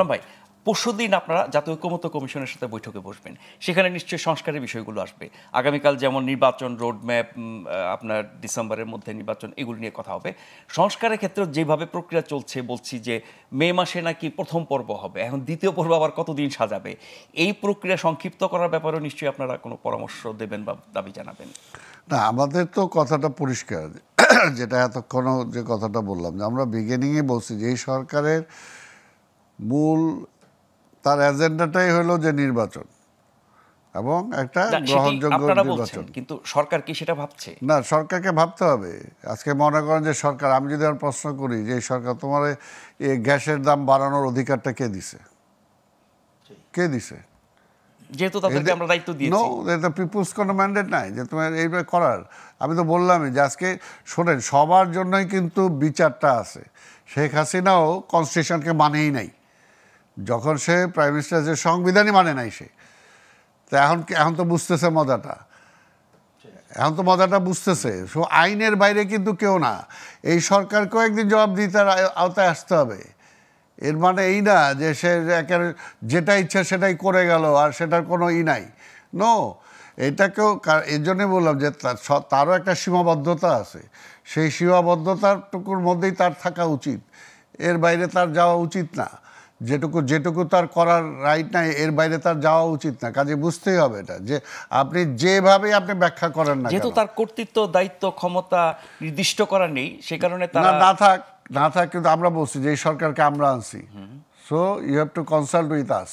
গোলাম ভাই, পরশুদিন আপনারা জাতীয় ঐকমত্য কমিশনের সাথে বৈঠকে বসবেন, সেখানে নিশ্চয়ই সংস্কারের বিষয়গুলো আসবে। আগামীকাল যেমন নির্বাচন রোডম্যাপ, আপনার ডিসেম্বরের মধ্যে নির্বাচন, এগুলো নিয়ে কথা হবে। সংস্কারের ক্ষেত্রে যেভাবে প্রক্রিয়া চলছে, বলছি যে মে মাসে নাকি প্রথম পর্ব হবে, এখন দ্বিতীয় পর্ব আবার কতদিন সাজাবে, এই প্রক্রিয়া সংক্ষিপ্ত করার ব্যাপারেও নিশ্চয়ই আপনারা কোনো পরামর্শ দেবেন বা দাবি জানাবেন। না, আমাদের তো কথাটা পরিষ্কার, যেটা এতক্ষণ যে কথাটা বললাম, যে আমরা বিগিনিংয়ে বলছি যে এই সরকারের মূল তার এজেন্ডাটাই হলো যে নির্বাচন এবং একটা গ্রহণযোগ্য নির্বাচন। কিন্তু সরকার কি সেটা ভাবছে? না, সরকারকে ভাবতে হবে। আজকে মনে করেন যে সরকার, আমি যদি আর প্রশ্ন করি যে এই সরকার তোমার এই গ্যাসের দাম বাড়ানোর অধিকারটা কে দিছে? কে দিছে? যেহেতু তাদেরকে আমরা দায়িত্ব দিয়েছি। নো, এটা পিপলস কোনো ম্যান্ডেট নাই যে তোমার এইভাবে করার। আমি তো বললামই যে আজকে শোনেন, সবার জন্যই কিন্তু বিচারটা আছে। শেখ হাসিনাও কনস্টিটিউশনকে মানেই নাই, যখন সে প্রাইম মিনিস্টার, যে সংবিধানই মানে নাই সে। তো এখন তো বুঝতেছে মজাটা, এখন তো মজাটা বুঝতেছে। সো আইনের বাইরে কিন্তু কেউ না, এই সরকারকেও একদিন জবাবদিহিতার আওতায় আসতে হবে। এর মানে এই না যে সে যেটা ইচ্ছা সেটাই করে গেল আর সেটার কোনো নাই। নো, এটাকেও, এর জন্যই বললাম যে তারও একটা সীমাবদ্ধতা আছে। সেই সীমাবদ্ধতাটুকুর মধ্যেই তার থাকা উচিত, এর বাইরে তার যাওয়া উচিত না। যেটুকু তার করার রাইট নাই, এর বাইরে তার যাওয়া উচিত না। কাজে বুঝতেই হবে এটা, যে আপনি যেভাবে আপনি ব্যাখ্যা করেন না, যেহেতু তার কর্তৃত্ব, দায়িত্ব, ক্ষমতা নির্দিষ্ট করা নেই, সে কারণে না থাক, কিন্তু আমরা বলছি যে এই সরকারকে আমরা আনছি, so you have to consult with us.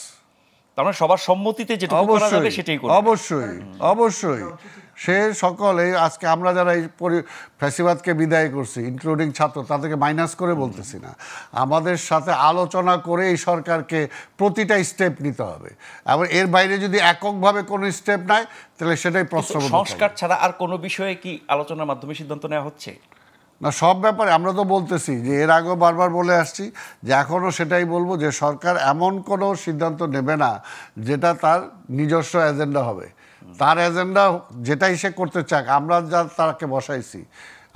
তার মানে সবার সম্মতিতে যেটুকু করা যাবে সেটাই করব। অবশ্যই সে সকলে, আজকে আমরা যারা এই ফ্যাসিবাদকে বিদায় করছি, ইনক্লুডিং ছাত্র, তাদেরকে মাইনাস করে বলতেছি না, আমাদের সাথে আলোচনা করে এই সরকারকে প্রতিটা স্টেপ নিতে হবে। এবং এর বাইরে যদি এককভাবে কোনো স্টেপ নেয়, তাহলে সেটাই প্রশ্নবোধক। সংস্কার ছাড়া আর কোনো বিষয়ে কি আলোচনার মাধ্যমে সিদ্ধান্ত নেওয়া হচ্ছে? না, সব ব্যাপারে আমরা তো বলতেছি যে এর আগেও বারবার বলে আসছি যে এখনও সেটাই বলবো, যে সরকার এমন কোনো সিদ্ধান্ত নেবে না যেটা তার নিজস্ব এজেন্ডা হবে। তার এজেন্ডা যেটাই সে করতে চাক, আমরা যা তাকে বসাইছি।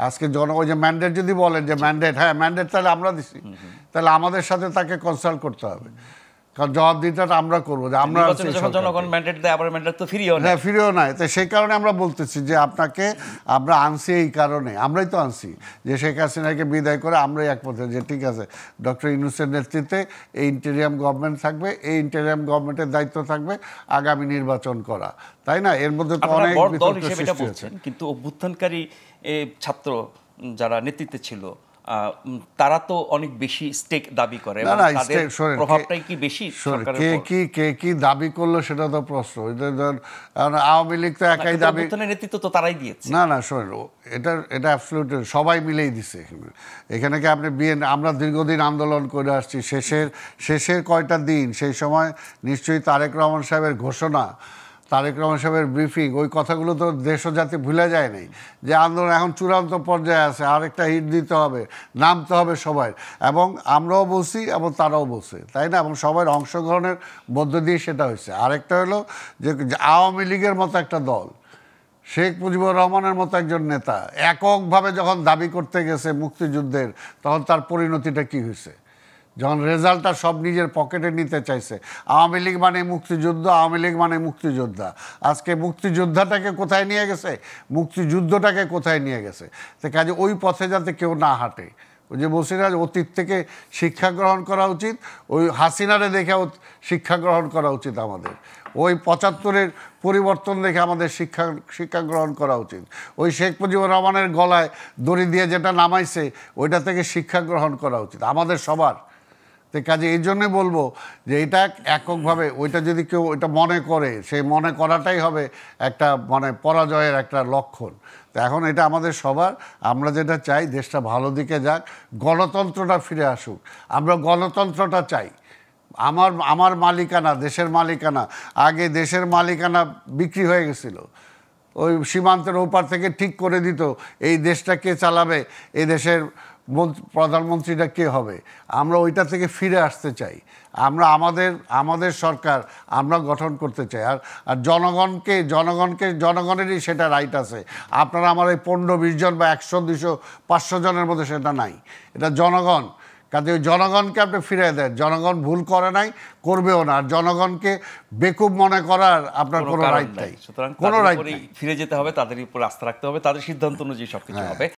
আজকে ওই যে ম্যান্ডেট যদি বলেন যে ম্যান্ডেট, হ্যাঁ ম্যান্ডেট তাহলে আমরা দিছি, তাহলে আমাদের সাথে তাকে কনসাল্ট করতে হবে, কারণ জবাবদিহিতাটা আমরা করবো যে আমরা জনগণ ম্যান্ডেট দেয়, আবার ম্যান্ডেট তো ফিরিও নাই। তো সেই কারণে আমরা বলতেছি যে আপনাকে আমরা আনছি, এই কারণে আমরাই তো আনছি যে শেখ হাসিনাকে বিদায় করে আমরাই একপথে, যে ঠিক আছে ডক্টর ইউনূসের নেতৃত্বে এই ইন্টেরিয়াম গভর্নমেন্ট থাকবে, এই ইন্টেরিয়াম গভর্নমেন্টের দায়িত্ব থাকবে আগামী নির্বাচন করা, তাই না? এর মধ্যে তো অনেক বিতর্ক সৃষ্টি হচ্ছে। কিন্তু অভ্যুত্থানকারী ছাত্র যারা নেতৃত্বে ছিল, তারা তো অনেক বেশি স্টেক দাবি করে, প্রভাবটাই কি বেশি? কে কি দাবি করলো সেটা তো প্রশ্ন। আওয়ামী লীগ তো একাই দাবি, নেতৃত্ব তো তারাই দিয়েছে। না শোনেন, এটা অ্যাবসলিউটলি সবাই মিলেই দিছে এখানে কি আপনি আমরা দীর্ঘদিন আন্দোলন করে আসছি, শেষের কয়টা দিন, সেই সময় নিশ্চয়ই তারেক রহমান সাহেবের ঘোষণা, তারেক রহমান সাহেবের ব্রিফিং, ওই কথাগুলো তো দেশ ও জাতি ভুলে যায় নাই, যে আন্দোলন এখন চূড়ান্ত পর্যায়ে আছে, আরেকটা হিট দিতে হবে, নামতে হবে সবাই। এবং আমরাও বলছি এবং তারাও বলছে, তাই না? এবং সবার অংশগ্রহণের মধ্য দিয়ে সেটা হয়েছে। আরেকটা হলো যে আওয়ামী লীগের মতো একটা দল, শেখ মুজিবুর রহমানের মতো একজন নেতা এককভাবে যখন দাবি করতে গেছে মুক্তিযুদ্ধের, তখন তার পরিণতিটা কি হয়েছে? যখন রেজাল্টটা সব নিজের পকেটে নিতে চাইছে, আওয়ামী লীগ মানে মুক্তিযুদ্ধ, আওয়ামী লীগ মানে মুক্তিযোদ্ধা। আজকে মুক্তিযোদ্ধাটাকে কোথায় নিয়ে গেছে, মুক্তিযুদ্ধটাকে কোথায় নিয়ে গেছে? তো কাজে ওই পথে যাতে কেউ না হাঁটে, ওই যে বলছি না, অতীত থেকে শিক্ষা গ্রহণ করা উচিত, ওই হাসিনারে দেখে শিক্ষা গ্রহণ করা উচিত আমাদের, ওই ৭৫-এর পরিবর্তন দেখে আমাদের শিক্ষা গ্রহণ করা উচিত, ওই শেখ মুজিবুর রহমানের গলায় দড়ি দিয়ে যেটা নামাইছে ওইটা থেকে শিক্ষা গ্রহণ করা উচিত আমাদের সবার। তো কাজে এই জন্যে বলবো যে এটা এককভাবে ওইটা যদি কেউ ওইটা মনে করে, সেই মনে করাটাই হবে একটা পরাজয়ের একটা লক্ষণ। তো এখন এটা আমাদের সবার, আমরা যেটা চাই দেশটা ভালো দিকে যাক, গণতন্ত্রটা ফিরে আসুক, আমরা গণতন্ত্রটা চাই। আমার মালিকানা, দেশের মালিকানা, আগে দেশের মালিকানা বিক্রি হয়ে গেছিল, ওই সীমান্তের ওপার থেকে ঠিক করে দিত এই দেশটা কে চালাবে, এই দেশের প্রধানমন্ত্রীটা কে হবে। আমরা ওইটা থেকে ফিরে আসতে চাই, আমরা আমাদের সরকার আমরা গঠন করতে চাই। আর জনগণেরই সেটা রাইট আছে। আপনারা আমার এই 15-20 জন বা 100, 200, 500 জনের মধ্যে সেটা নাই, এটা জনগণ কাজে ওই জনগণকে আপনি ফিরে দেন, জনগণ ভুল করে নাই, করবেও না, আর জনগণকে বেকুব মনে করার আপনার কোনো রাইট নাই, সুতরাং কোনো তাদের রাইট উপরেই নাই। ফিরে যেতে হবে, তাদের উপর আস্থা রাখতে হবে, তাদের সিদ্ধান্ত অনুযায়ী সবকিছু হবে।